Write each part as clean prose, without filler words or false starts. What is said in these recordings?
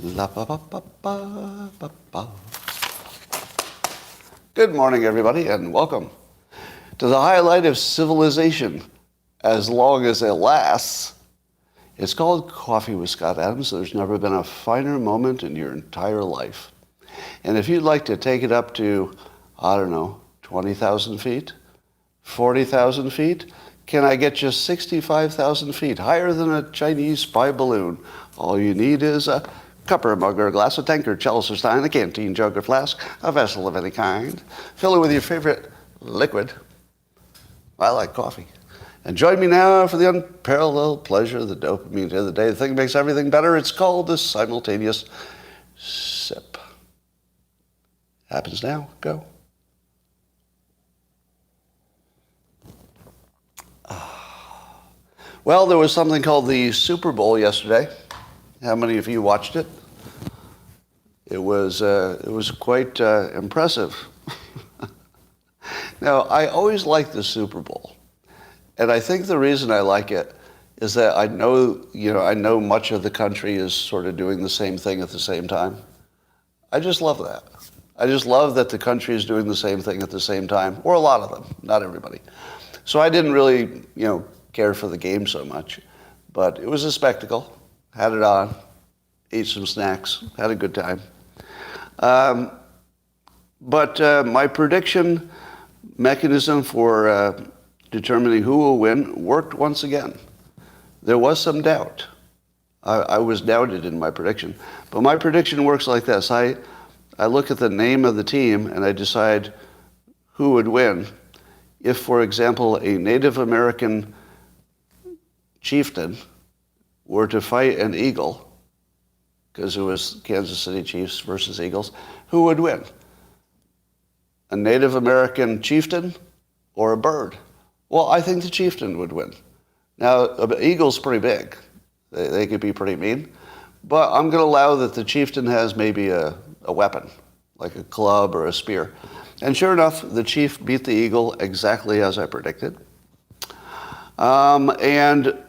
La ba ba ba ba ba ba. Good morning, everybody, and welcome to the highlight of civilization, as long as it lasts. It's called Coffee with Scott Adams. There's never been a finer moment in your entire life. And if you'd like to take it up to, 20,000 feet, 40,000 feet, can I get you 65,000 feet, higher than a Chinese spy balloon? All you need is a cup or a mug or a glass, a tankard, chalice or stein, a canteen, jug or flask, a vessel of any kind. Fill it with your favorite liquid. I like coffee. And join me now for the unparalleled pleasure of the dopamine of the day. The thing that makes everything better. It's called the simultaneous sip. Happens now. Go. Well, there was something called the Super Bowl yesterday. How many of you watched it? It was quite impressive. Now, I always like the Super Bowl. And I think the reason I like it is that I know much of the country is sort of doing the same thing at the same time. I just love that. I just love that the country is doing the same thing at the same time, or a lot of them, not everybody. So I didn't really, care for the game so much, but it was a spectacle. Had it on, ate some snacks, had a good time. But my prediction mechanism for determining who will win worked once again. There was some doubt. I was doubted in my prediction. But my prediction works like this. I look at the name of the team and I decide who would win. If, for example, a Native American chieftain were to fight an eagle, because it was Kansas City Chiefs versus Eagles, who would win? A Native American chieftain or a bird? Well, I think the chieftain would win. Now, an eagle's pretty big. They could be pretty mean. But I'm going to allow that the chieftain has maybe a weapon, like a club or a spear. And sure enough, the chief beat the eagle exactly as I predicted. And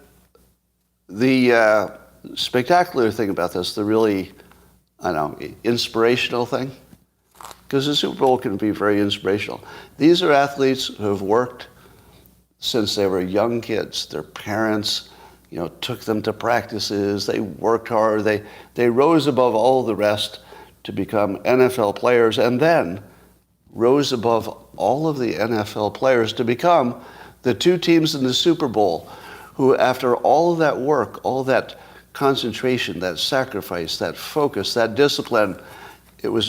the spectacular thing about this, the really, inspirational thing, because the Super Bowl can be very inspirational. These are athletes who have worked since they were young kids. Their parents, took them to practices. They worked hard. They rose above all the rest to become NFL players, and then rose above all of the NFL players to become the two teams in the Super Bowl who, after all of that work, all that concentration, that sacrifice, that focus, that discipline, it was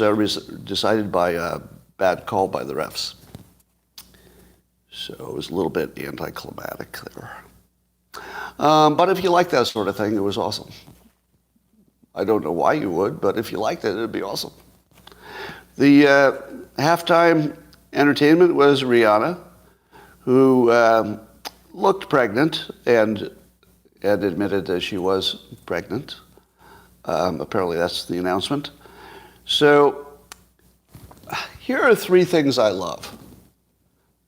decided by a bad call by the refs. So it was a little bit anticlimactic there. But if you like that sort of thing, it was awesome. I don't know why you would, but if you liked it, it'd be awesome. The halftime entertainment was Rihanna, who looked pregnant and admitted that she was pregnant. Apparently that's the announcement. So here are three things I love.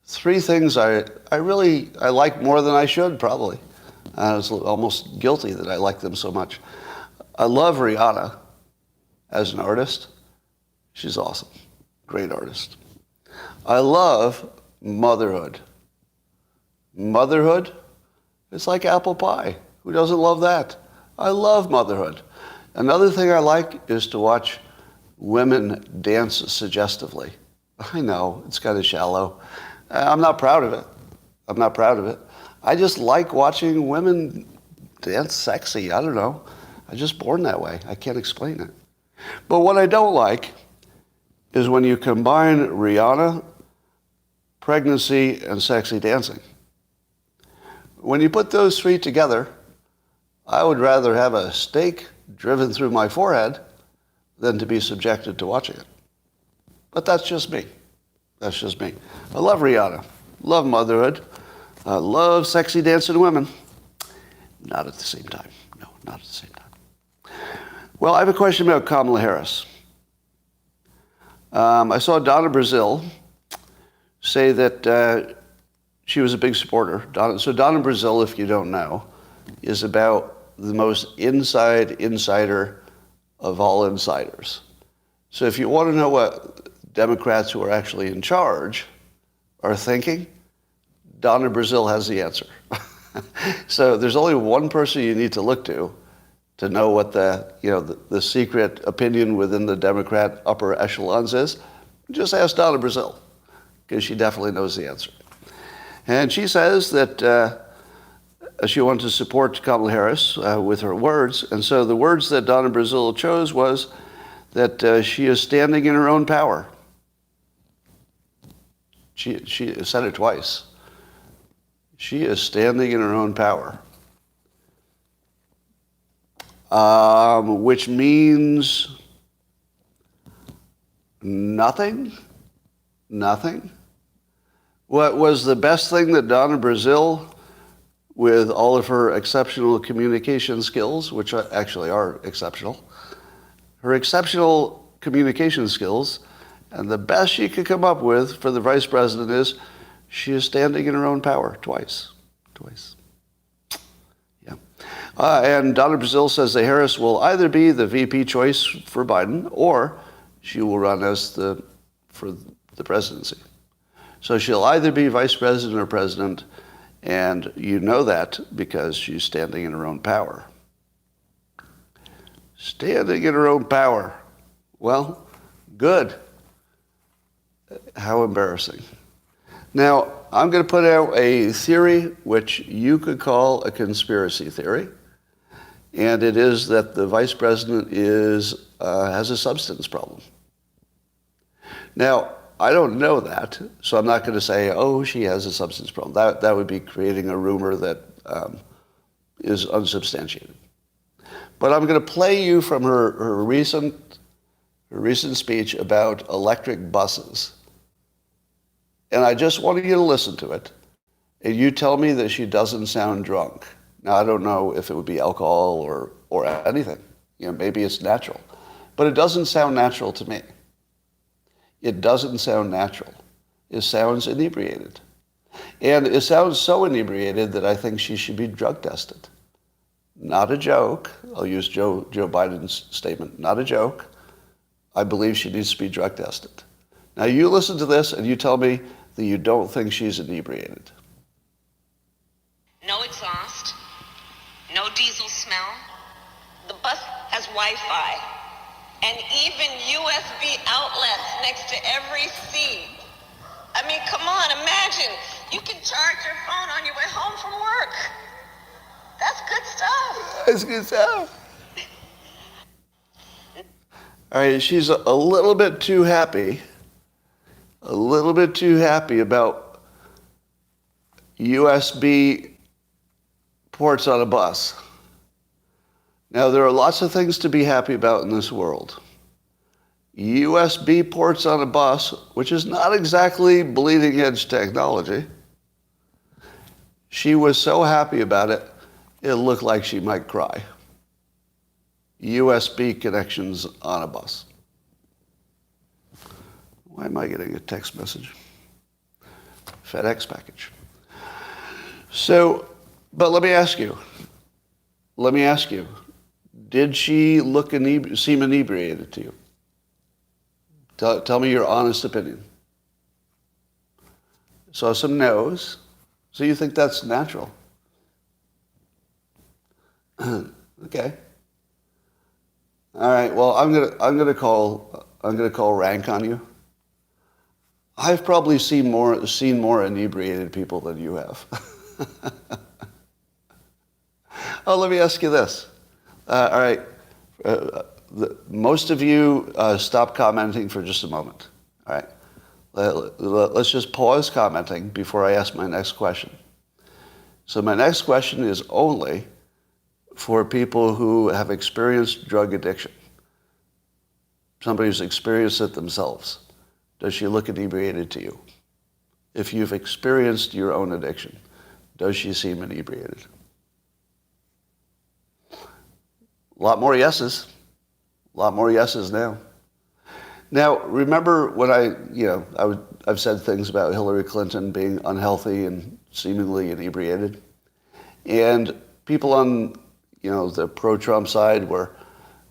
Three things I like more than I should, probably. I was almost guilty that I like them so much. I love Rihanna as an artist. She's awesome. Great artist. I love motherhood. Motherhood, it's like apple pie. Who doesn't love that? I love motherhood. Another thing I like is to watch women dance suggestively. I know, it's kind of shallow. I'm not proud of it. I just like watching women dance sexy. I don't know. I'm just born that way. I can't explain it. But what I don't like is when you combine Rihanna, pregnancy, and sexy dancing. When you put those three together, I would rather have a stake driven through my forehead than to be subjected to watching it. But that's just me. That's just me. I love Rihanna, love motherhood, love sexy dancing women. Not at the same time. No, not at the same time. Well, I have a question about Kamala Harris. I saw Donna Brazile say that she was a big supporter. So Donna Brazile, if you don't know, is about the most insider of all insiders. So if you want to know what Democrats who are actually in charge are thinking, Donna Brazile has the answer. So there's only one person you need to look to know what the secret opinion within the Democrat upper echelons is. Just ask Donna Brazile, because she definitely knows the answer. And she says that she wanted to support Kamala Harris with her words. And so the words that Donna Brazile chose was that she is standing in her own power. She said it twice. She is standing in her own power. Which means nothing? Nothing? What was the best thing that Donna Brazile, with all of her exceptional communication skills, which actually are exceptional, her exceptional communication skills, and the best she could come up with for the vice president is she is standing in her own power twice. Yeah. And Donna Brazile says that Harris will either be the VP choice for Biden or she will run for the presidency. So she'll either be vice president or president, and you know that because she's standing in her own power. Standing in her own power. Well, good. How embarrassing. Now, I'm going to put out a theory which you could call a conspiracy theory, and it is that the vice president has a substance problem. Now, I don't know that, so I'm not going to say, oh, she has a substance problem. That would be creating a rumor that is unsubstantiated. But I'm going to play you from her recent speech about electric buses. And I just want you to listen to it, and you tell me that she doesn't sound drunk. Now, I don't know if it would be alcohol or anything. Maybe it's natural. But it doesn't sound natural to me. It doesn't sound natural. It sounds inebriated. And it sounds so inebriated that I think she should be drug tested. Not a joke. I'll use Joe Biden's statement. Not a joke. I believe she needs to be drug tested. Now you listen to this and you tell me that you don't think she's inebriated. No exhaust, no diesel smell. The bus has Wi-Fi and even USB outlets next to every seat. I mean, come on, imagine. You can charge your phone on your way home from work. That's good stuff. That's good stuff. All right, she's a little bit too happy. A little bit too happy about USB ports on a bus. Now, there are lots of things to be happy about in this world. USB ports on a bus, which is not exactly bleeding edge technology. She was so happy about it, it looked like she might cry. USB connections on a bus. Why am I getting a text message? FedEx package. So, but let me ask you, did she seem inebriated to you? Tell me your honest opinion. So some no's. So you think that's natural? Okay. All right. Well, I'm gonna call rank on you. I've probably seen more inebriated people than you have. Oh, let me ask you this. All right. Most of you stop commenting for just a moment. All right. Let's just pause commenting before I ask my next question. So my next question is only for people who have experienced drug addiction. Somebody who's experienced it themselves. Does she look inebriated to you? If you've experienced your own addiction, does she seem inebriated? A lot more yeses. A lot more yeses now. Now, remember when I've said things about Hillary Clinton being unhealthy and seemingly inebriated? And people on, the pro-Trump side were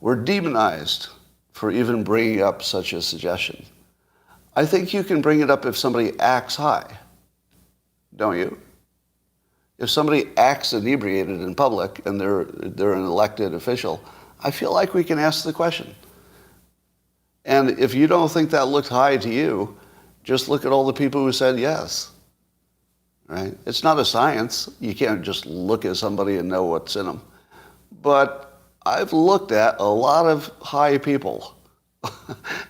We're demonized for even bringing up such a suggestion. I think you can bring it up if somebody acts high, don't you? If somebody acts inebriated in public and they're an elected official, I feel like we can ask the question. And if you don't think that looked high to you, just look at all the people who said yes. Right? It's not a science. You can't just look at somebody and know what's in them. But I've looked at a lot of high people,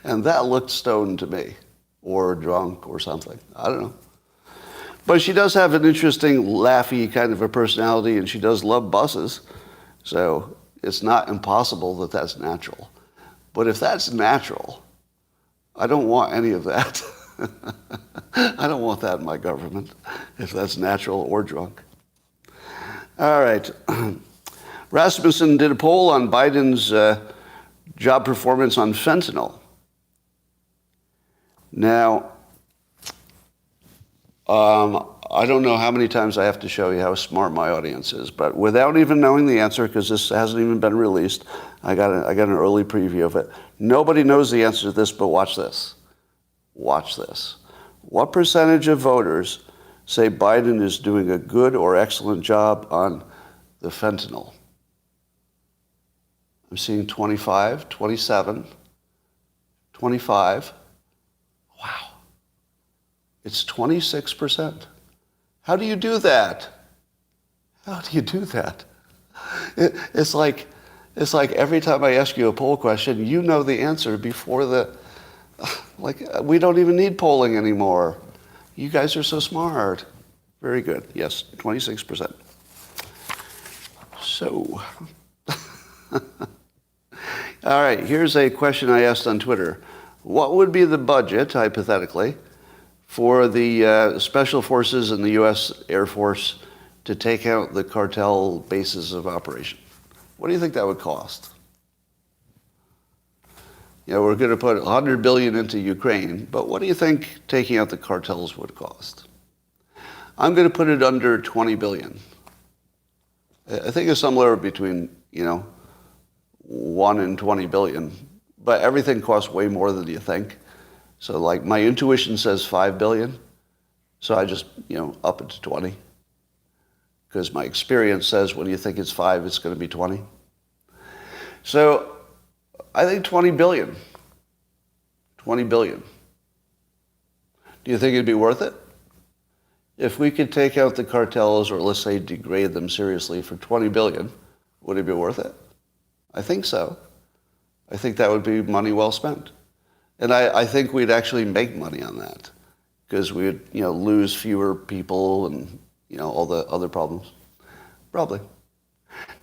and that looked stoned to me, or drunk or something. I don't know. But she does have an interesting, laughy kind of a personality, and she does love buses. So it's not impossible that that's natural. But if that's natural, I don't want any of that. I don't want that in my government, if that's natural or drunk. All right. Rasmussen did a poll on Biden's job performance on fentanyl. Now, I don't know how many times I have to show you how smart my audience is, but without even knowing the answer, because this hasn't even been released, I got an early preview of it. Nobody knows the answer to this, but watch this. Watch this. What percentage of voters say Biden is doing a good or excellent job on the fentanyl? I'm seeing 25, 27, 25. Wow. It's 26%. How do you do that? How do you do that? It's like every time I ask you a poll question, you know the answer before the... Like, we don't even need polling anymore. You guys are so smart. Very good. Yes, 26%. So... All right, here's a question I asked on Twitter. What would be the budget, hypothetically, for the Special Forces and the U.S. Air Force to take out the cartel bases of operation? What do you think that would cost? You know, we're going to put $100 billion into Ukraine, but what do you think taking out the cartels would cost? I'm going to put it under $20 billion. I think it's somewhere between, 1 and 20 billion, but everything costs way more than you think. So like my intuition says 5 billion. So I just, up it to 20. Because my experience says when you think it's 5, it's going to be 20. So I think 20 billion. 20 billion. Do you think it'd be worth it? If we could take out the cartels, or let's say degrade them seriously for 20 billion, would it be worth it? I think so. I think that would be money well spent. And I think we'd actually make money on that because we'd, lose fewer people and, all the other problems. Probably.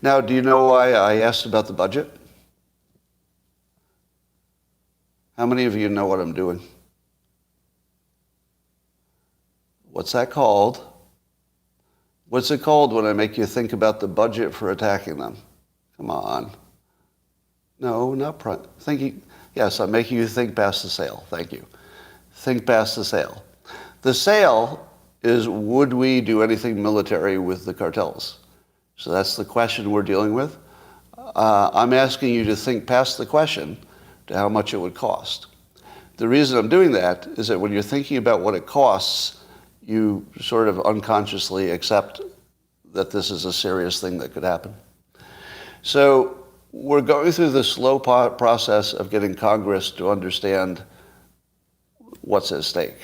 Now, do you know why I asked about the budget? How many of you know what I'm doing? What's that called? What's it called when I make you think about the budget for attacking them? Come on. No, not thinking. Yes, I'm making you think past the sale. Thank you. Think past the sale. The sale is, would we do anything military with the cartels? So that's the question we're dealing with. I'm asking you to think past the question to how much it would cost. The reason I'm doing that is that when you're thinking about what it costs, you sort of unconsciously accept that this is a serious thing that could happen. So we're going through the slow process of getting Congress to understand what's at stake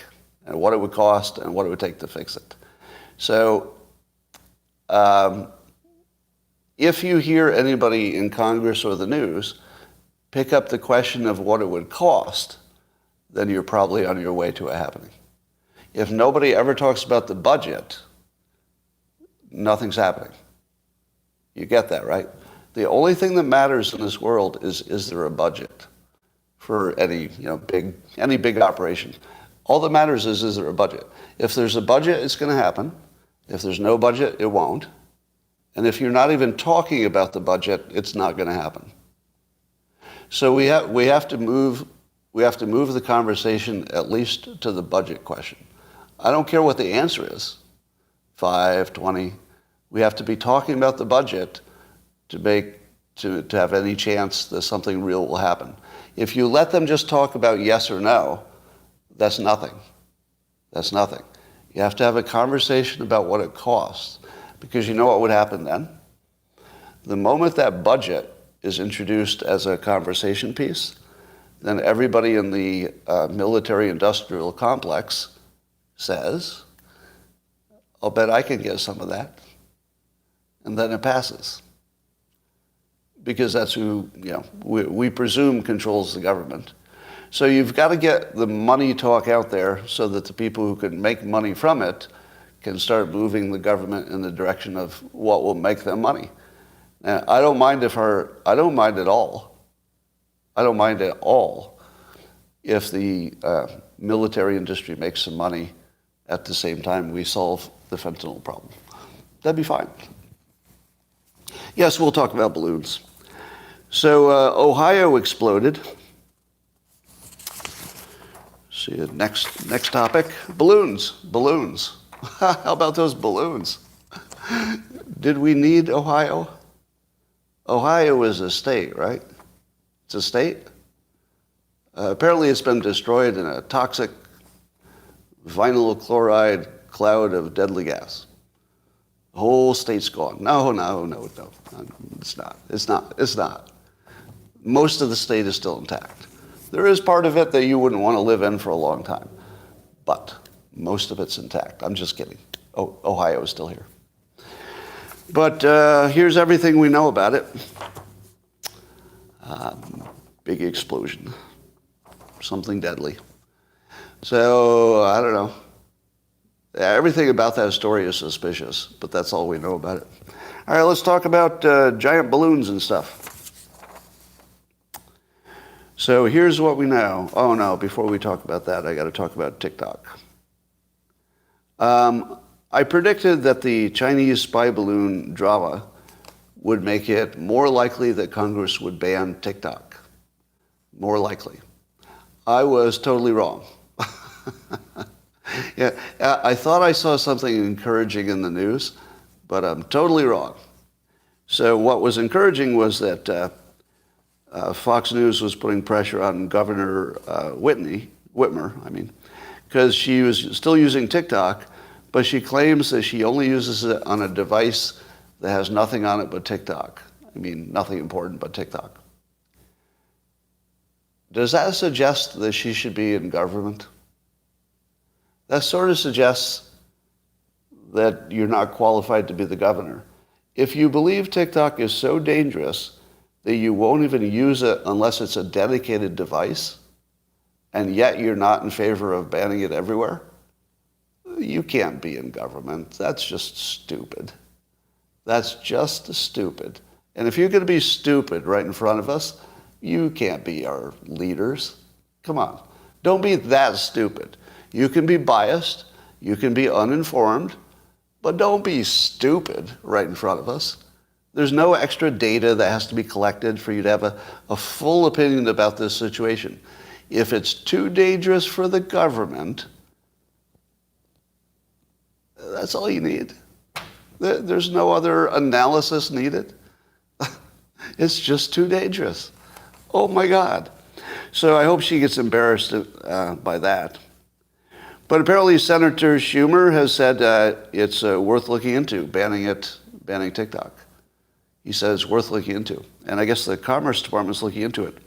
and what it would cost and what it would take to fix it. So if you hear anybody in Congress or the news pick up the question of what it would cost, then you're probably on your way to it happening. If nobody ever talks about the budget, nothing's happening. You get that, right? The only thing that matters in this world is there a budget for any big operation? All that matters is there a budget? If there's a budget, it's going to happen. If there's no budget, it won't. And if you're not even talking about the budget, it's not going to happen. So we have to move the conversation at least to the budget question. I don't care what the answer is, 5, 20. We have to be talking about the budget to make to have any chance that something real will happen. If you let them just talk about yes or no, that's nothing. That's nothing. You have to have a conversation about what it costs, because you know what would happen then? The moment that budget is introduced as a conversation piece, then everybody in the military-industrial complex says, I'll bet I can get some of that. And then it passes. Because that's who, we presume controls the government. So you've got to get the money talk out there so that the people who can make money from it can start moving the government in the direction of what will make them money. And I don't mind at all. I don't mind at all if the military industry makes some money at the same time we solve the fentanyl problem. That'd be fine. Yes, we'll talk about balloons. So Ohio exploded. See, next topic, balloons. How about those balloons? Did we need Ohio? Ohio is a state, right? It's a state. Apparently it's been destroyed in a toxic vinyl chloride cloud of deadly gas. The whole state's gone. No, it's not. Most of the state is still intact. There is part of it that you wouldn't want to live in for a long time, but most of it's intact. I'm just kidding. Ohio is still here. But here's everything we know about it. Big explosion. Something deadly. So, I don't know. Everything about that story is suspicious, but that's all we know about it. All right, let's talk about giant balloons and stuff. So here's what we know. Oh no, before we talk about that, I got to talk about TikTok. I predicted that the Chinese spy balloon drama would make it more likely that Congress would ban TikTok. More likely. I was totally wrong. Yeah, I thought I saw something encouraging in the news, but I'm totally wrong. So what was encouraging was that Fox News was putting pressure on Governor Whitmer, because she was still using TikTok, but she claims that she only uses it on a device that has nothing on it but TikTok. Nothing important but TikTok. Does that suggest that she should be in government? That sort of suggests that you're not qualified to be the governor. If you believe TikTok is so dangerous that you won't even use it unless it's a dedicated device, and yet you're not in favor of banning it everywhere, you can't be in government. That's just stupid. That's just stupid. And if you're going to be stupid right in front of us, you can't be our leaders. Come on. Don't be that stupid. You can be biased, you can be uninformed, but don't be stupid right in front of us. There's no extra data that has to be collected for you to have a full opinion about this situation. If it's too dangerous for the government, that's all you need. There's no other analysis needed. It's just too dangerous. Oh my God. So I hope she gets embarrassed by that. But apparently Senator Schumer has said it's worth looking into, banning TikTok. He says it's worth looking into. And I guess the Commerce Department's looking into it.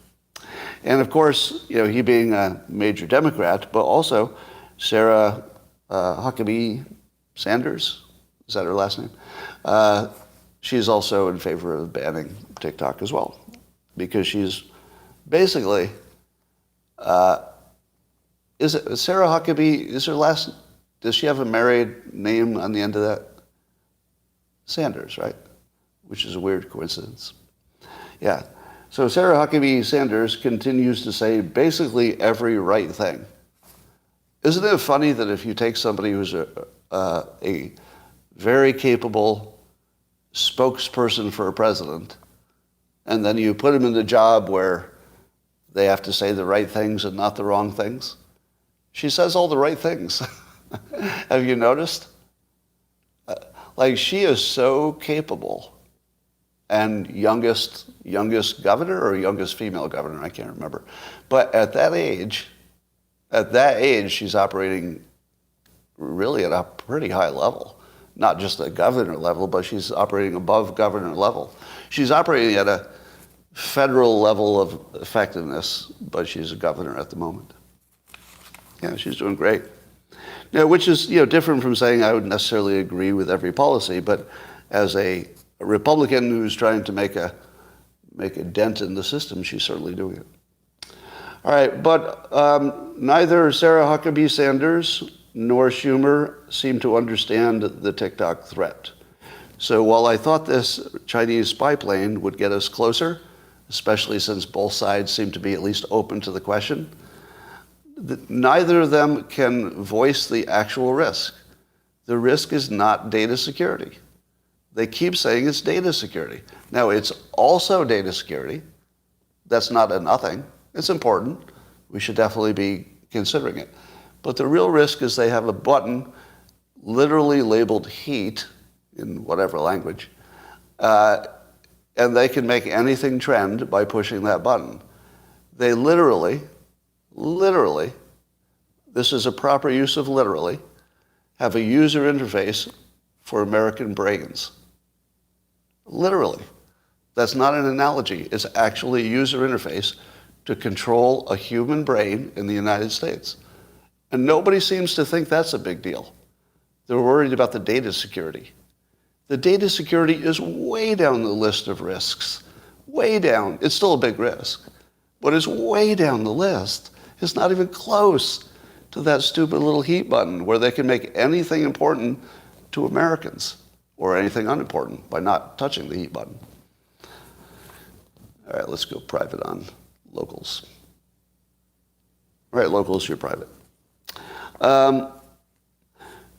And of course, he being a major Democrat, but also Sara Huckabee Sanders, is that her last name? She's also in favor of banning TikTok as well, because she's basically, is it Sara Huckabee, is her last, does she have a married name on the end of that? Sanders, right? Which is a weird coincidence. Yeah. So Sara Huckabee Sanders continues to say basically every right thing. Isn't it funny that if you take somebody who's a very capable spokesperson for a president, and then you put him in a job where they have to say the right things and not the wrong things? She says all the right things. Have you noticed? She is so capable and youngest governor or youngest female governor, I can't remember. But at that age, she's operating really at a pretty high level. Not just a governor level, but she's operating above governor level. She's operating at a federal level of effectiveness, but she's a governor at the moment. Yeah, she's doing great. Now, which is different from saying I would necessarily agree with every policy, but as a Republican who's trying to make a dent in the system, she's certainly doing it. All right, but neither Sara Huckabee Sanders nor Schumer seem to understand the TikTok threat. So while I thought this Chinese spy plane would get us closer, especially since both sides seem to be at least open to the question, neither of them can voice the actual risk. The risk is not data security. They keep saying it's data security. Now, it's also data security. That's not a nothing. It's important. We should definitely be considering it. But the real risk is they have a button literally labeled heat in whatever language, and they can make anything trend by pushing that button. They literally, this is a proper use of literally, have a user interface for American brains. Literally. That's not an analogy. It's actually a user interface to control a human brain in the United States. And nobody seems to think that's a big deal. They're worried about the data security. The data security is way down the list of risks. Way down. It's still a big risk, but it's way down the list. It's not even close to that stupid little heat button where they can make anything important to Americans or anything unimportant by not touching the heat button. All right, let's go private on locals. All right, locals, you're private.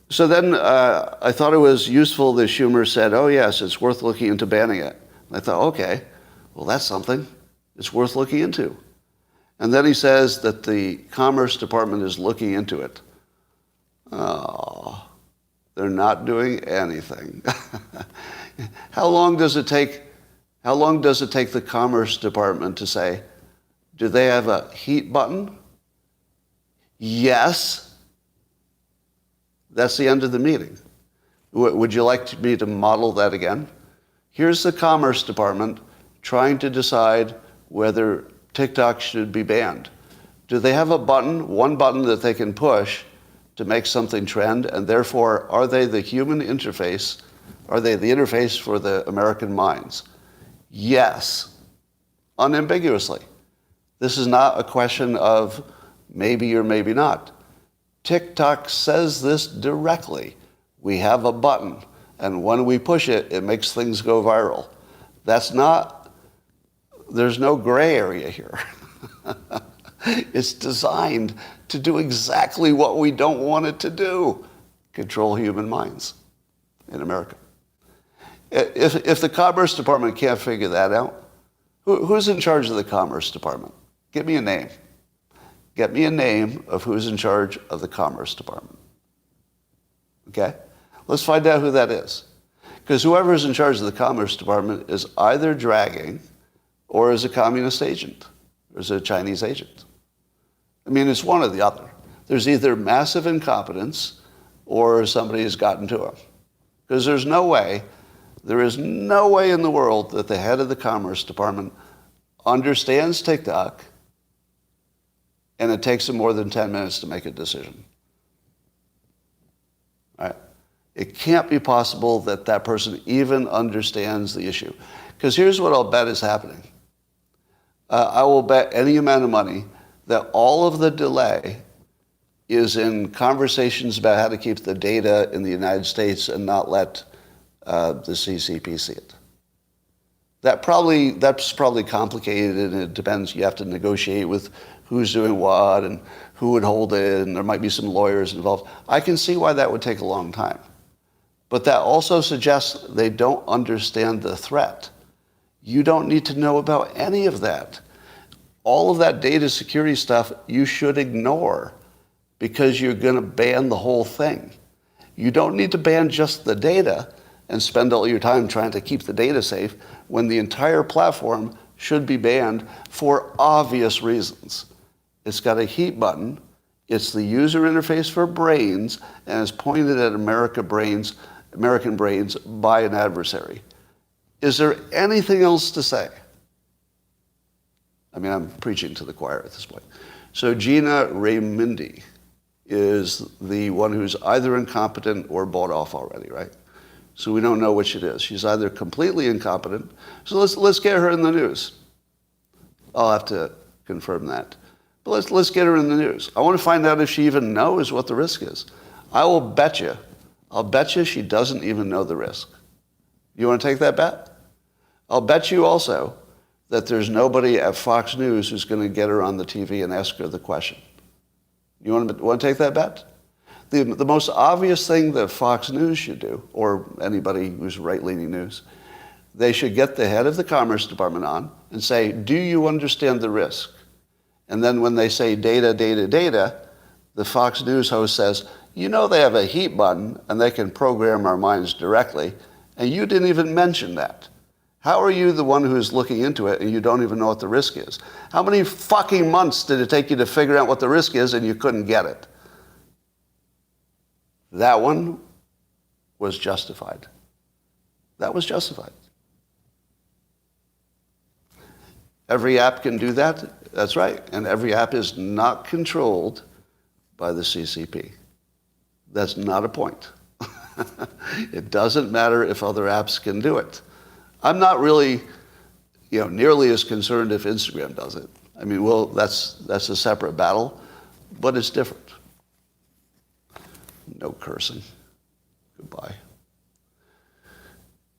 So then I thought it was useful that Schumer said, oh yes, it's worth looking into banning it. And I thought, okay, well that's something. It's worth looking into. And then he says that the Commerce Department is looking into it. Oh, they're not doing anything. How long does it take the Commerce Department to say, do they have a heat button? Yes. That's the end of the meeting. Would you like me to model that again? Here's the Commerce Department trying to decide whether TikTok should be banned. Do they have a button, one button that they can push to make something trend, and therefore are they the human interface? Are they the interface for the American minds? Yes, unambiguously. This is not a question of maybe or maybe not. TikTok says this directly. We have a button, and when we push it, it makes things go viral. There's no gray area here. It's designed to do exactly what we don't want it to do, control human minds in America. If the Commerce Department can't figure that out, who's in charge of the Commerce Department? Give me a name. Get me a name of who's in charge of the Commerce Department. Okay? Let's find out who that is. Because whoever's in charge of the Commerce Department is either dragging or is a communist agent, or is a Chinese agent. I mean, it's one or the other. There's either massive incompetence or somebody has gotten to him. Because there is no way in the world that the head of the Commerce Department understands TikTok and it takes him more than 10 minutes to make a decision. All right? It can't be possible that that person even understands the issue. Because here's what I'll bet is happening. I will bet any amount of money that all of the delay is in conversations about how to keep the data in the United States and not let the CCP see it. That's probably complicated, and it depends. You have to negotiate with who's doing what and who would hold it, and there might be some lawyers involved. I can see why that would take a long time. But that also suggests they don't understand the threat. You don't need to know about any of that. All of that data security stuff you should ignore because you're going to ban the whole thing. You don't need to ban just the data. and spend all your time trying to keep the data safe when the entire platform should be banned for obvious reasons. It's got a heat button, it's the user interface for brains, and it's pointed at American brains by an adversary. Is there anything else to say? I mean, I'm preaching to the choir at this point. So Gina Raimondo is the one who's either incompetent or bought off already, right? So we don't know which it is. She's either completely incompetent. So let's get her in the news. I'll have to confirm that. But let's get her in the news. I want to find out if she even knows what the risk is. I'll bet you she doesn't even know the risk. You want to take that bet? I'll bet you also that there's nobody at Fox News who's going to get her on the TV and ask her the question. You want to take that bet? The most obvious thing that Fox News should do, or anybody who's right-leaning news, they should get the head of the Commerce Department on and say, do you understand the risk? And then when they say data, data, data, the Fox News host says, you know they have a heat button and they can program our minds directly, and you didn't even mention that. How are you the one who's looking into it and you don't even know what the risk is? How many fucking months did it take you to figure out what the risk is and you couldn't get it? That one was justified. That was justified. Every app can do that. That's right. And every app is not controlled by the CCP. That's not a point. It doesn't matter if other apps can do it. I'm not really, nearly as concerned if Instagram does it. I mean, well, that's a separate battle, but it's different. No cursing. Goodbye.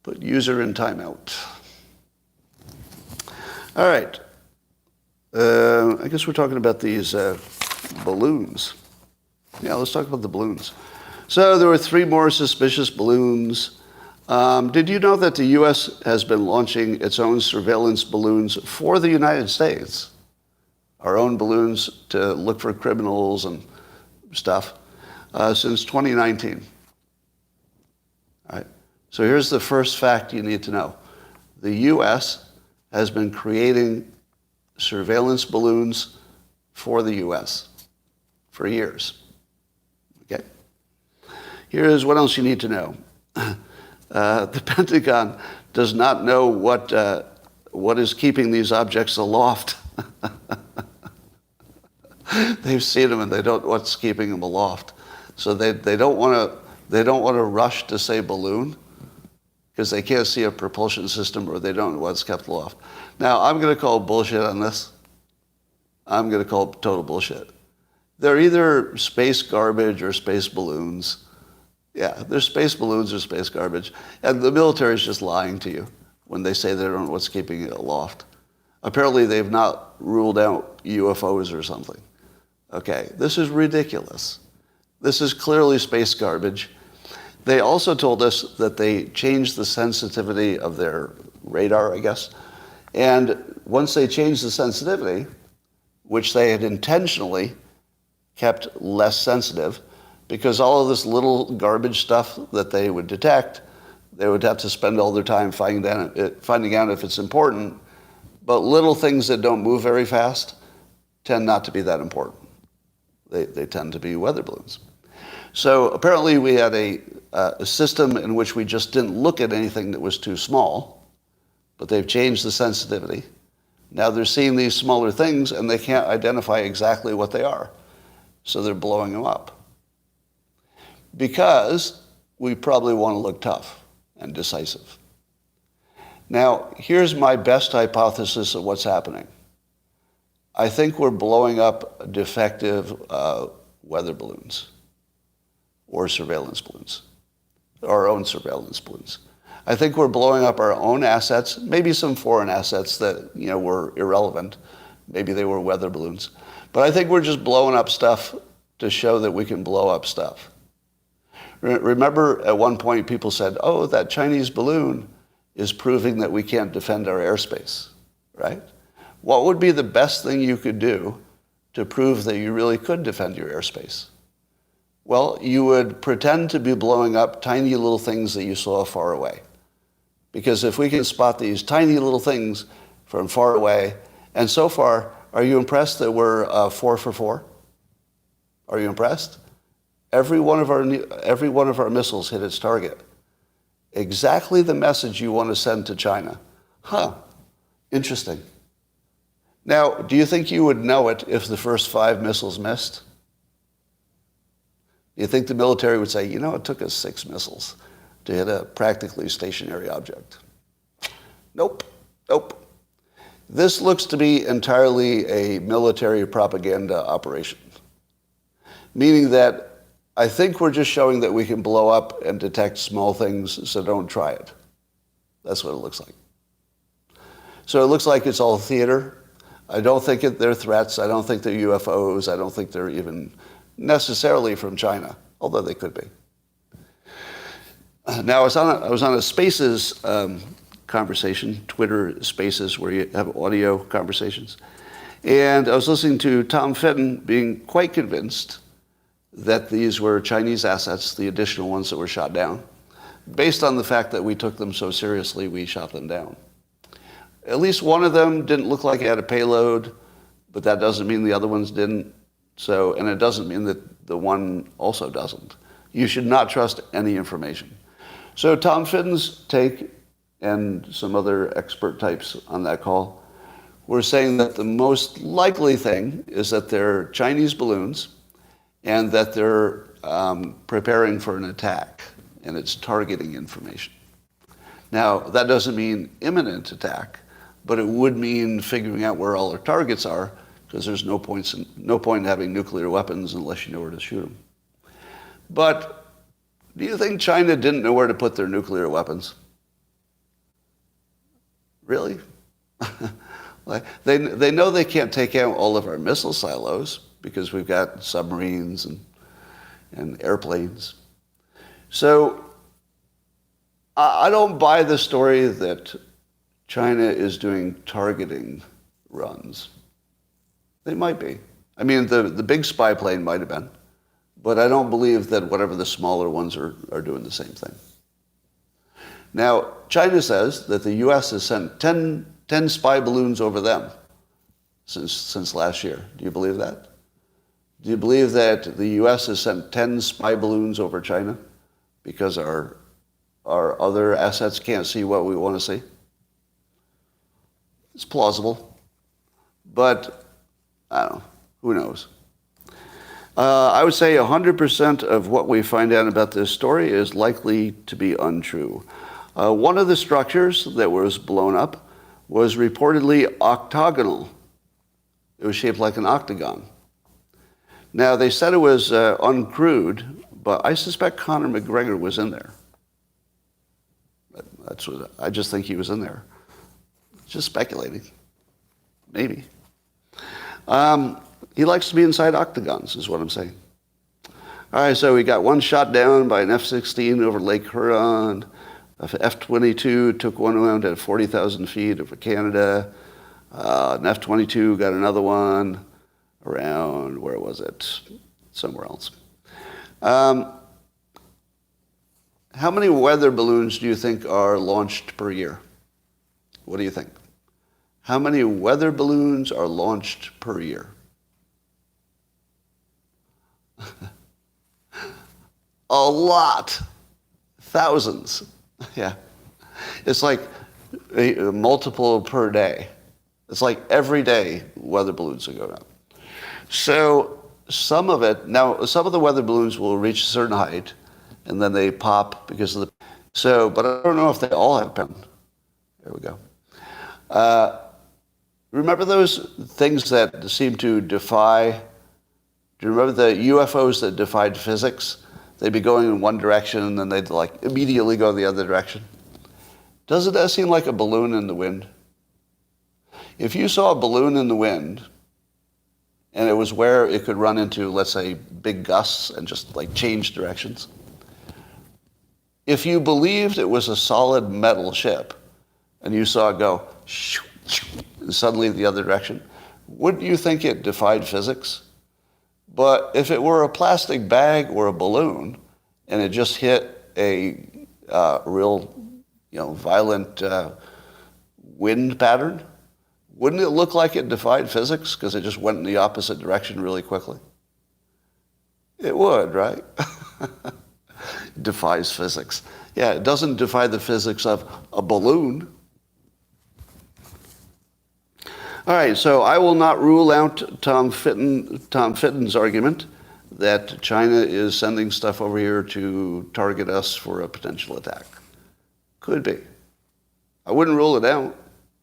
Put user in timeout. All right. I guess we're talking about these balloons. Yeah, let's talk about the balloons. So there were 3 more suspicious balloons. Did you know that the U.S. has been launching its own surveillance balloons for the United States? Our own balloons to look for criminals and stuff since 2019. All right. So here's the first fact you need to know. The U.S. has been creating surveillance balloons for the U.S. for years. Okay. Here's what else you need to know. The Pentagon does not know what is keeping these objects aloft. They've seen them and they don't know what's keeping them aloft. So they don't want to rush to say balloon because they can't see a propulsion system or they don't know what's kept aloft. Now, I'm going to call bullshit on this. I'm going to call total bullshit. They're either space garbage or space balloons. Yeah, they're space balloons or space garbage. And the military is just lying to you when they say they don't know what's keeping it aloft. Apparently, they've not ruled out UFOs or something. Okay, this is ridiculous. This is clearly space garbage. They also told us that they changed the sensitivity of their radar, I guess. And once they changed the sensitivity, which they had intentionally kept less sensitive, because all of this little garbage stuff that they would detect, they would have to spend all their time finding out if it's important. But little things that don't move very fast tend not to be that important. They tend to be weather balloons. So apparently we had a system in which we just didn't look at anything that was too small, but they've changed the sensitivity. Now they're seeing these smaller things and they can't identify exactly what they are. So they're blowing them up. Because we probably want to look tough and decisive. Now, here's my best hypothesis of what's happening. I think we're blowing up defective weather balloons or surveillance balloons, our own surveillance balloons. I think we're blowing up our own assets, maybe some foreign assets that were irrelevant. Maybe they were weather balloons. But I think we're just blowing up stuff to show that we can blow up stuff. Remember at one point people said, oh, that Chinese balloon is proving that we can't defend our airspace, right? What would be the best thing you could do to prove that you really could defend your airspace? Well, you would pretend to be blowing up tiny little things that you saw far away. Because if we can spot these tiny little things from far away, and so far, are you impressed that we're 4 for 4? Are you impressed? Every one of our missiles hit its target. Exactly the message you want to send to China. Huh, interesting. Now, do you think you would know it if the first 5 missiles missed? Do you think the military would say, you know, it took us 6 missiles to hit a practically stationary object? Nope, nope. This looks to be entirely a military propaganda operation, meaning that I think we're just showing that we can blow up and detect small things, so don't try it. That's what it looks like. So it looks like it's all theater. I don't think they're threats. I don't think they're UFOs. I don't think they're even necessarily from China, although they could be. Now, I was on a Spaces conversation, Twitter Spaces, where you have audio conversations. And I was listening to Tom Fitton being quite convinced that these were Chinese assets, the additional ones that were shot down. Based on the fact that we took them so seriously, we shot them down. At least one of them didn't look like it had a payload, but that doesn't mean the other ones didn't. So, and it doesn't mean that the one also doesn't. You should not trust any information. So Tom Fitton's take, and some other expert types on that call, were saying that the most likely thing is that they're Chinese balloons and that they're preparing for an attack, and it's targeting information. Now, that doesn't mean imminent attack, but it would mean figuring out where all our targets are, because there's no point in having nuclear weapons unless you know where to shoot them. But do you think China didn't know where to put their nuclear weapons? Really? Like, they know they can't take out all of our missile silos because we've got submarines and airplanes. So I don't buy the story that China is doing targeting runs. They might be. I mean, the big spy plane might have been, but I don't believe that whatever the smaller ones are doing the same thing. Now, China says that the U.S. has sent 10 spy balloons over them since last year. Do you believe that? Do you believe that the U.S. has sent 10 spy balloons over China because our other assets can't see what we want to see? It's plausible, but I don't know. Who knows? I would say 100% of what we find out about this story is likely to be untrue. One of the structures that was blown up was reportedly octagonal. It was shaped like an octagon. Now, they said it was uncrewed, but I suspect Conor McGregor was in there. That's what I just think he was in there. Just speculating. Maybe. He likes to be inside octagons, is what I'm saying. All right, so we got one shot down by an F-16 over Lake Huron. F-22 took one around at 40,000 feet over Canada. An F-22 got another one around, where was it? Somewhere else. How many weather balloons do you think are launched per year? What do you think? How many weather balloons are launched per year? A lot. Thousands. Yeah. It's like multiple per day. It's like every day weather balloons are going up. So some of the weather balloons will reach a certain height and then they pop because of but I don't know if they all have pen. There we go. Remember those things that seem to defy? Do you remember the UFOs that defied physics? They'd be going in one direction and then they'd like immediately go the other direction. Doesn't that seem like a balloon in the wind? If you saw a balloon in the wind and it was where it could run into, let's say, big gusts and just like change directions, if you believed it was a solid metal ship and you saw it go and suddenly the other direction, wouldn't you think it defied physics? But if it were a plastic bag or a balloon, and it just hit a real, violent wind pattern, wouldn't it look like it defied physics because it just went in the opposite direction really quickly? It would, right? Defies physics. Yeah, it doesn't defy the physics of a balloon. All right, so I will not rule out Tom Fitton's argument that China is sending stuff over here to target us for a potential attack. Could be. I wouldn't rule it out,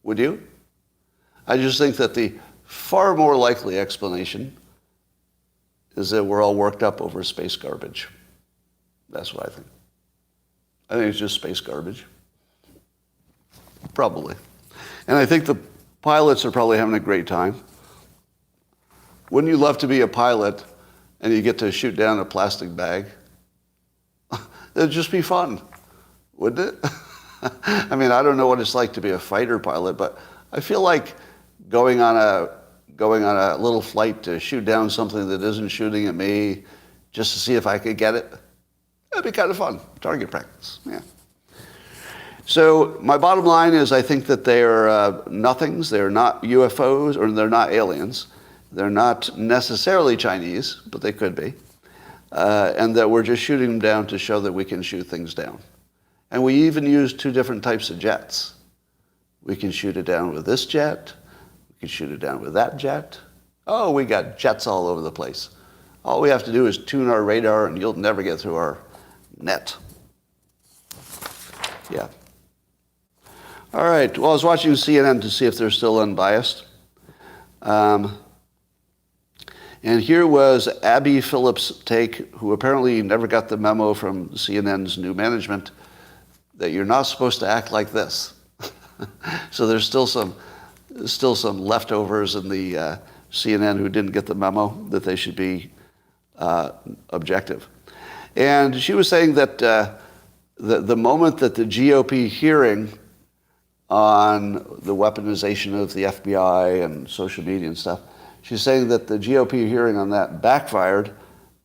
would you? I just think that the far more likely explanation is that we're all worked up over space garbage. That's what I think. I think it's just space garbage. Probably. And I think the pilots are probably having a great time. Wouldn't you love to be a pilot and you get to shoot down a plastic bag? It'd just be fun, wouldn't it? I mean, I don't know what it's like to be a fighter pilot, but I feel like going on a little flight to shoot down something that isn't shooting at me just to see if I could get it, that'd be kind of fun. Target practice, yeah. So my bottom line is I think that they are nothings. They're not UFOs, or they're not aliens. They're not necessarily Chinese, but they could be. And that we're just shooting them down to show that we can shoot things down. And we even use two different types of jets. We can shoot it down with this jet. We can shoot it down with that jet. Oh, we got jets all over the place. All we have to do is tune our radar and you'll never get through our net. Yeah. All right. Well, I was watching CNN to see if they're still unbiased. And here was Abby Phillips' take, who apparently never got the memo from CNN's new management that you're not supposed to act like this. So there's still some leftovers in the CNN who didn't get the memo that they should be objective. And she was saying that the moment that the GOP hearing on the weaponization of the FBI and social media and stuff, she's saying that the GOP hearing on that backfired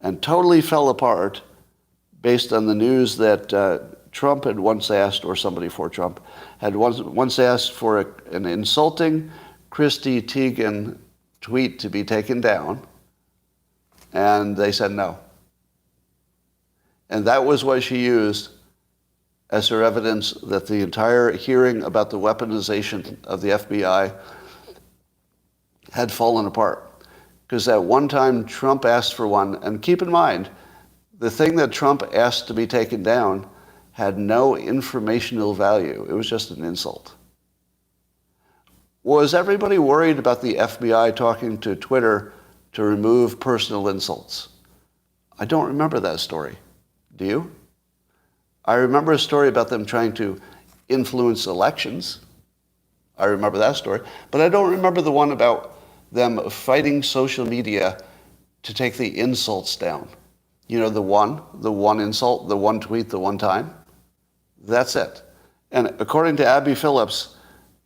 and totally fell apart based on the news that Trump had once asked, or somebody for Trump, had once asked for an insulting Christy Teigen tweet to be taken down, and they said no. And that was what she used as her evidence that the entire hearing about the weaponization of the FBI had fallen apart. Because at one time Trump asked for one, and keep in mind, the thing that Trump asked to be taken down had no informational value. It was just an insult. Was everybody worried about the FBI talking to Twitter to remove personal insults? I don't remember that story. Do you? I remember a story about them trying to influence elections. I remember that story. But I don't remember the one about them fighting social media to take the insults down. You know, the one insult, the one tweet, the one time. That's it. And according to Abby Phillips,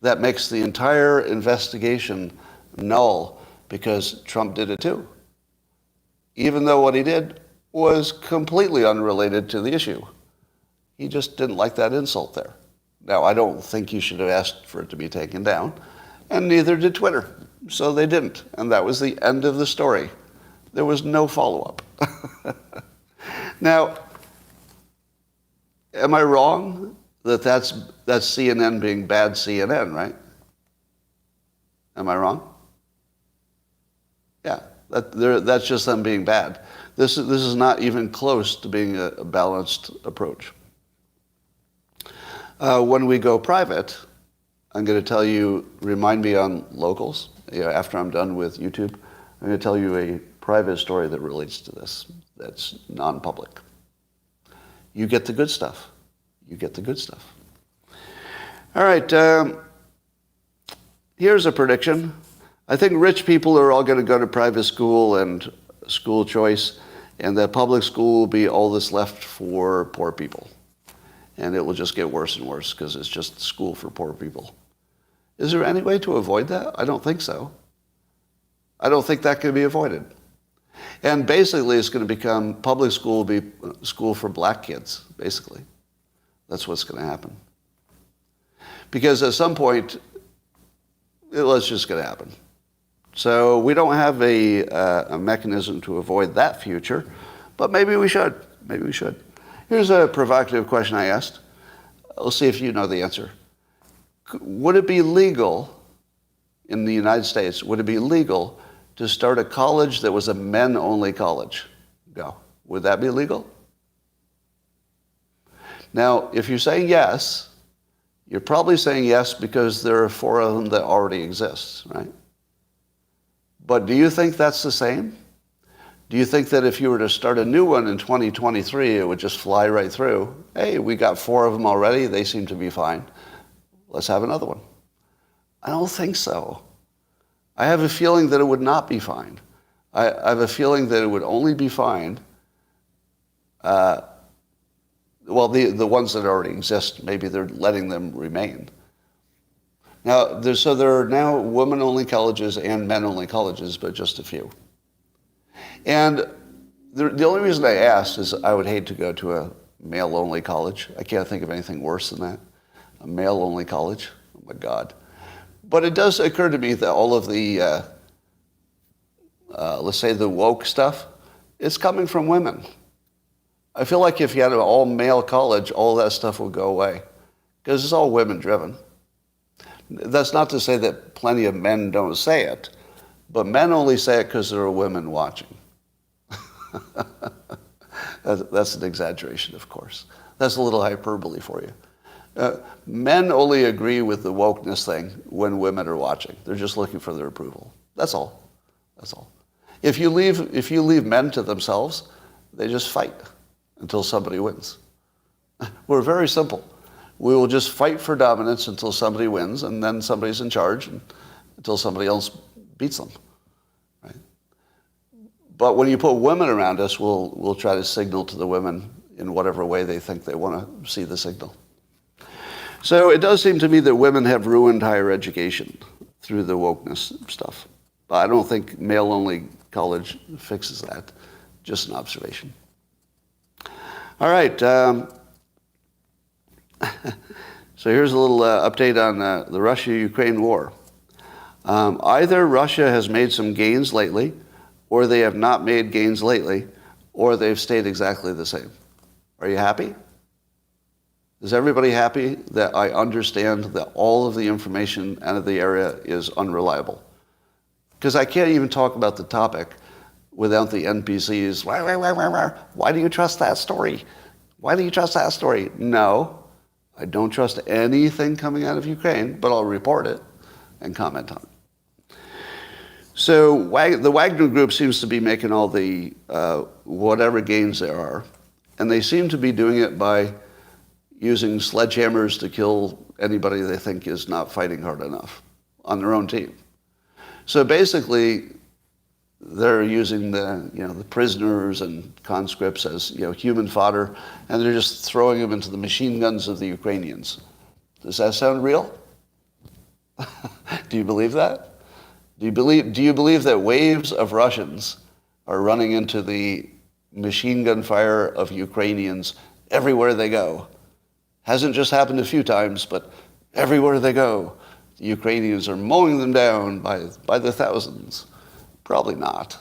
that makes the entire investigation null because Trump did it too. Even though what he did was completely unrelated to the issue. He just didn't like that insult there. Now, I don't think he should have asked for it to be taken down, and neither did Twitter. So they didn't, and that was the end of the story. There was no follow-up. Now, am I wrong that that's CNN being bad CNN, right? Am I wrong? Yeah, that's just them being bad. This is not even close to being a balanced approach. When we go private, I'm going to tell you, remind me on Locals, after I'm done with YouTube, I'm going to tell you a private story that relates to this, that's non-public. You get the good stuff. You get the good stuff. All right, here's a prediction. I think rich people are all going to go to private school and school choice, and that public school will be all that's left for poor people. And it will just get worse and worse because it's just school for poor people. Is there any way to avoid that? I don't think so. I don't think that can be avoided. And basically it's going to become, public school will be school for black kids, basically. That's what's going to happen. Because at some point, it's just going to happen. So we don't have a mechanism to avoid that future, but maybe we should. Maybe we should. Here's a provocative question I asked. We'll see if you know the answer. Would it be legal in the United States, would it be legal to start a college that was a men-only college? Go. Would that be legal? Now, if you're saying yes, you're probably saying yes because there are 4 of them that already exist, right? But do you think that's the same? Do you think that if you were to start a new one in 2023, it would just fly right through? Hey, we got 4 of them already. They seem to be fine. Let's have another one. I don't think so. I have a feeling that it would not be fine. I have a feeling that it would only be fine, the ones that already exist, maybe they're letting them remain. Now, there are now women-only colleges and men-only colleges, but just a few. And the only reason I asked is I would hate to go to a male-only college. I can't think of anything worse than that. A male-only college. Oh, my God. But it does occur to me that all of the, let's say the woke stuff, it's coming from women. I feel like if you had an all-male college, all that stuff would go away because it's all women-driven. That's not to say that plenty of men don't say it, but men only say it because there are women watching. That's an exaggeration, of course. That's a little hyperbole for you. Men only agree with the wokeness thing when women are watching. They're just looking for their approval. That's all. That's all. If you leave men to themselves, they just fight until somebody wins. We're very simple. We will just fight for dominance until somebody wins, and then somebody's in charge until somebody else beats them. Right? But when you put women around us, we'll try to signal to the women in whatever way they think they want to see the signal. So it does seem to me that women have ruined higher education through the wokeness stuff. But I don't think male-only college fixes that. Just an observation. All right. So here's a little update on the Russia-Ukraine war. Either Russia has made some gains lately, or they have not made gains lately, or they've stayed exactly the same. Are you happy? Is everybody happy that I understand that all of the information out of the area is unreliable? Because I can't even talk about the topic without the NPCs. Why do you trust that story? Why do you trust that story? No, I don't trust anything coming out of Ukraine, but I'll report it and comment on it. So the Wagner group seems to be making all the whatever gains there are, and they seem to be doing it by using sledgehammers to kill anybody they think is not fighting hard enough on their own team. So basically, they're using the prisoners and conscripts as human fodder, and they're just throwing them into the machine guns of the Ukrainians. Does that sound real? Do you believe that? Do you believe that waves of Russians are running into the machine gun fire of Ukrainians everywhere they go? Hasn't just happened a few times, but everywhere they go, the Ukrainians are mowing them down by the thousands. Probably not.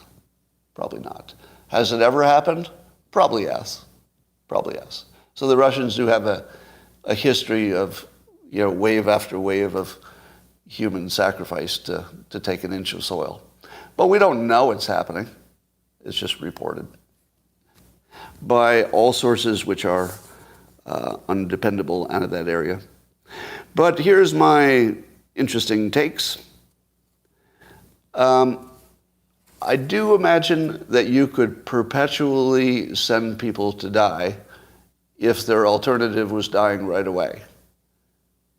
Probably not. Has it ever happened? Probably yes. Probably yes. So the Russians do have a history of wave after wave of human sacrifice to take an inch of soil. But we don't know it's happening. It's just reported by all sources which are undependable out of that area. But here's my interesting takes. I do imagine that you could perpetually send people to die if their alternative was dying right away.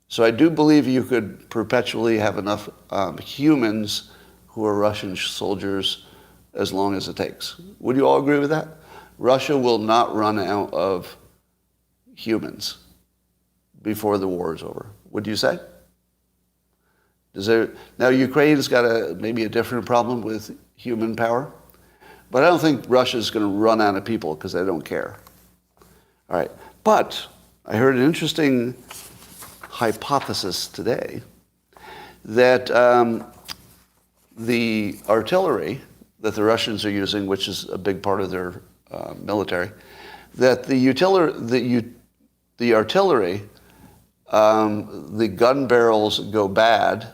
So I do believe you could perpetually have enough humans who are Russian soldiers as long as it takes. Would you all agree with that? Russia will not run out of humans before the war is over. Would you say? Now Ukraine's got maybe a different problem with human power, But I don't think Russia's going to run out of people because they don't care. All right. But I heard an interesting hypothesis today that the artillery that the Russians are using, which is a big part of their military, that the artillery, the gun barrels go bad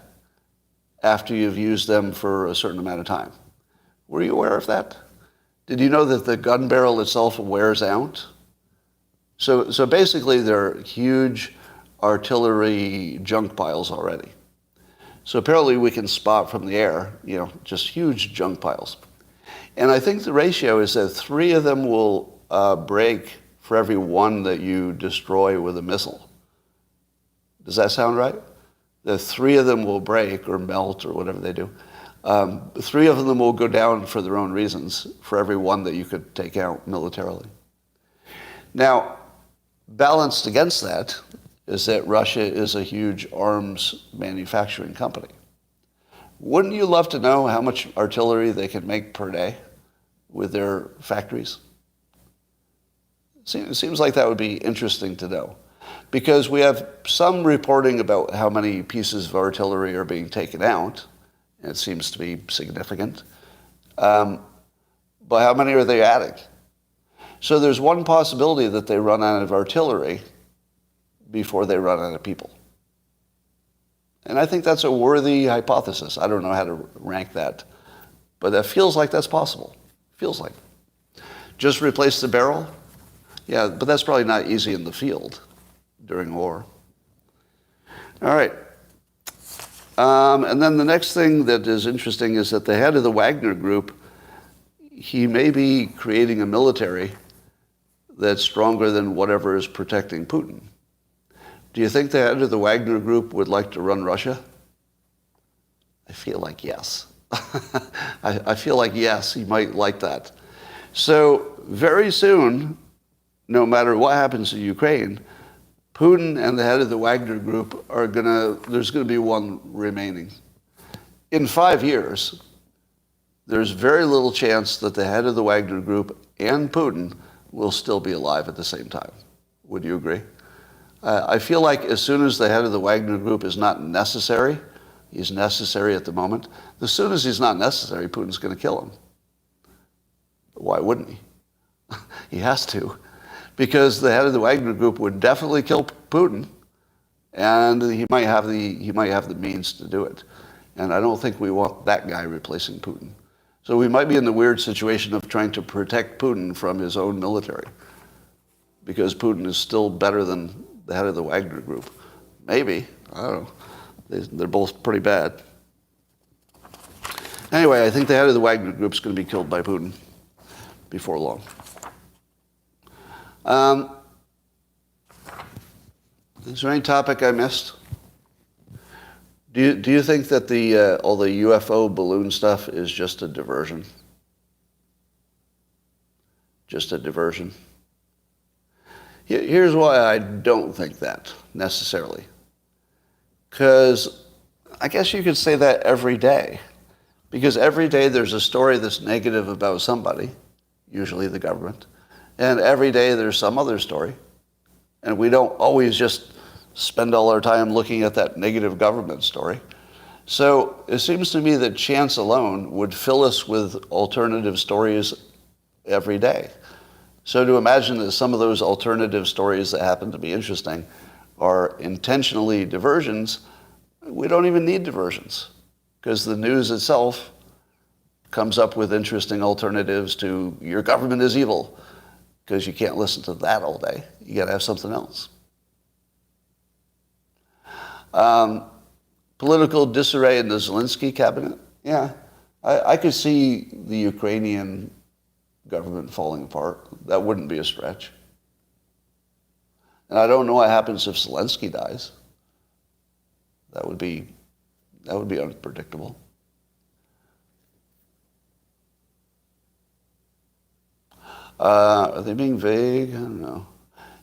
after you've used them for a certain amount of time. Were you aware of that? Did you know that the gun barrel itself wears out? So basically, they're huge artillery junk piles already. So apparently we can spot from the air, just huge junk piles. And I think the ratio is that 3 of them will break for every 1 that you destroy with a missile. Does that sound right? The 3 of them will break or melt or whatever they do. 3 of them will go down for their own reasons for every 1 that you could take out militarily. Now, balanced against that is that Russia is a huge arms manufacturing company. Wouldn't you love to know how much artillery they can make per day with their factories? It seems like that would be interesting to know, because we have some reporting about how many pieces of artillery are being taken out, and it seems to be significant. But how many are they adding? So there's one possibility that they run out of artillery before they run out of people. And I think that's a worthy hypothesis. I don't know how to rank that, but that feels like that's possible. Feels like. Just replace the barrel? Yeah, but that's probably not easy in the field during war. All right. And then the next thing that is interesting is that the head of the Wagner group, he may be creating a military that's stronger than whatever is protecting Putin. Do you think the head of the Wagner group would like to run Russia? I feel like yes. I feel like yes, he might like that. So very soon, no matter what happens in Ukraine, Putin and the head of the Wagner group there's going to be one remaining. In 5 years, there's very little chance that the head of the Wagner group and Putin will still be alive at the same time. Would you agree? I feel like as soon as the head of the Wagner group is not necessary, he's necessary at the moment, as soon as he's not necessary, Putin's going to kill him. Why wouldn't he? He has to. Because the head of the Wagner group would definitely kill Putin, and he might have the means to do it. And I don't think we want that guy replacing Putin. So we might be in the weird situation of trying to protect Putin from his own military, because Putin is still better than the head of the Wagner group. Maybe. I don't know. They're both pretty bad. Anyway, I think the head of the Wagner group is going to be killed by Putin before long. Is there any topic I missed? Do you think that all the UFO balloon stuff is just a diversion? Just a diversion? Here's why I don't think that, necessarily. Because I guess you could say that every day. Because every day there's a story that's negative about somebody, usually the government, and every day there's some other story. And we don't always just spend all our time looking at that negative government story. So it seems to me that chance alone would fill us with alternative stories every day. So to imagine that some of those alternative stories that happen to be interesting are intentionally diversions, we don't even need diversions, because the news itself comes up with interesting alternatives to your government is evil, because you can't listen to that all day. You got to have something else. Political disarray in the Zelensky cabinet. Yeah, I could see the Ukrainian government falling apart. That wouldn't be a stretch. And I don't know what happens if Zelensky dies. That would be unpredictable. Are they being vague? I don't know.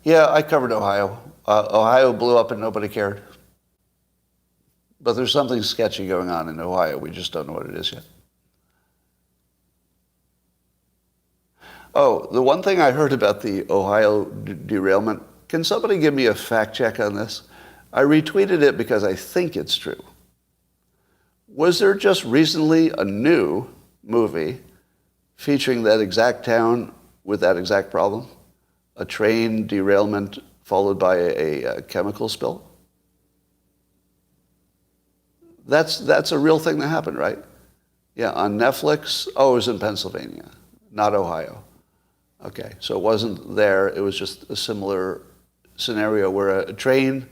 Yeah, I covered Ohio. Ohio blew up and nobody cared. But there's something sketchy going on in Ohio. We just don't know what it is yet. Oh, the one thing I heard about the Ohio derailment, can somebody give me a fact check on this? I retweeted it because I think it's true. Was there just recently a new movie featuring that exact town with that exact problem? A train derailment followed by a chemical spill? That's a real thing that happened, right? Yeah, on Netflix. Oh, it was in Pennsylvania, not Ohio. Okay, so it wasn't there. It was just a similar scenario where a train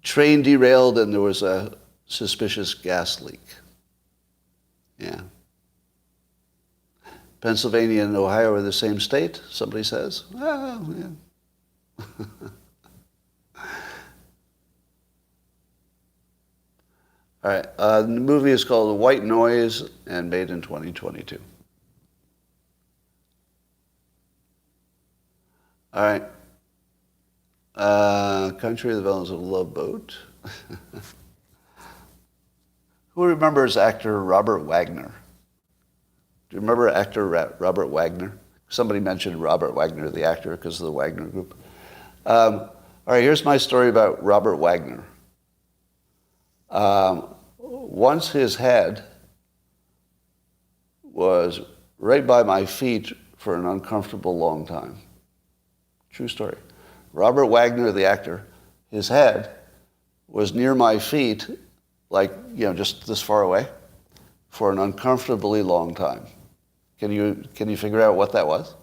derailed and there was a suspicious gas leak. Yeah. Pennsylvania and Ohio are the same state, somebody says. Oh, yeah. All right. The movie is called White Noise and made in 2022. All right. Country of the Villains of Love Boat. Who remembers actor Robert Wagner? Do you remember actor Robert Wagner? Somebody mentioned Robert Wagner, the actor, because of the Wagner Group. All right, here's my story about Robert Wagner. Once his head was right by my feet for an uncomfortable long time. True story. Robert Wagner, the actor, his head was near my feet, like, just this far away, for an uncomfortably long time. Can you figure out what that was?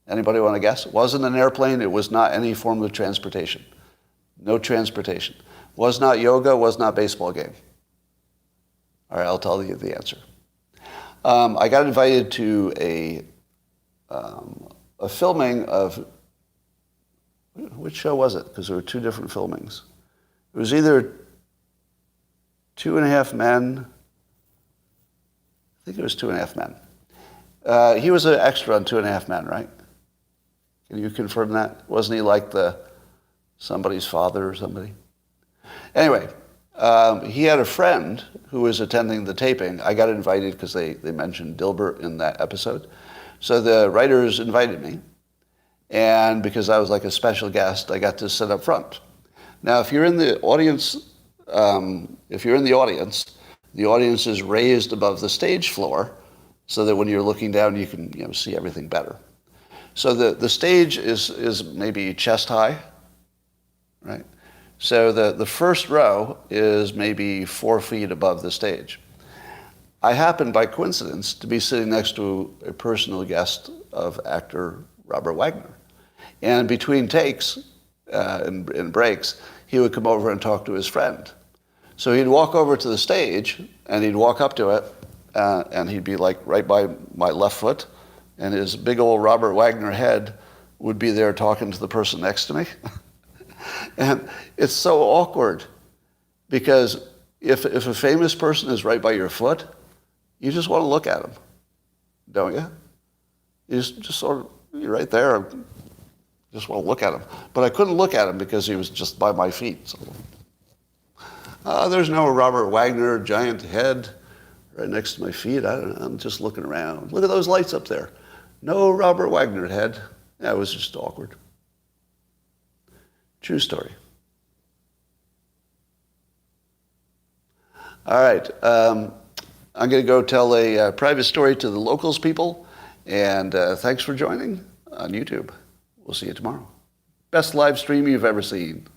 Anybody want to guess? It wasn't an airplane. It was not any form of transportation. No transportation. Was not yoga. Was not baseball game. All right, I'll tell you the answer. I got invited to a filming of, which show was it? Because there were two different filmings. It was either 2.5 Men. I think it was 2.5 Men. He was an extra on 2.5 Men, right? Can you confirm that? Wasn't he like somebody's father or somebody? Anyway, he had a friend who was attending the taping. I got invited because they mentioned Dilbert in that episode. So the writers invited me. And because I was like a special guest, I got to sit up front. Now, if you're in the audience, the audience is raised above the stage floor so that when you're looking down, you can see everything better. So the stage is maybe chest high, right? So the first row is maybe 4 feet above the stage. I happened by coincidence to be sitting next to a personal guest of actor Robert Wagner. And between takes and breaks, he would come over and talk to his friend. So he'd walk over to the stage, and he'd walk up to it, and he'd be like right by my left foot, and his big old Robert Wagner head would be there talking to the person next to me. And it's so awkward, because if a famous person is right by your foot, you just want to look at him, don't you? You just sort of, you're right there, just want to look at him. But I couldn't look at him because he was just by my feet. So. There's no Robert Wagner giant head right next to my feet. I don't know. I'm just looking around. Look at those lights up there. No Robert Wagner head. Yeah, it was just awkward. True story. All right. I'm going to go tell a private story to the locals people. And thanks for joining on YouTube. We'll see you tomorrow. Best live stream you've ever seen.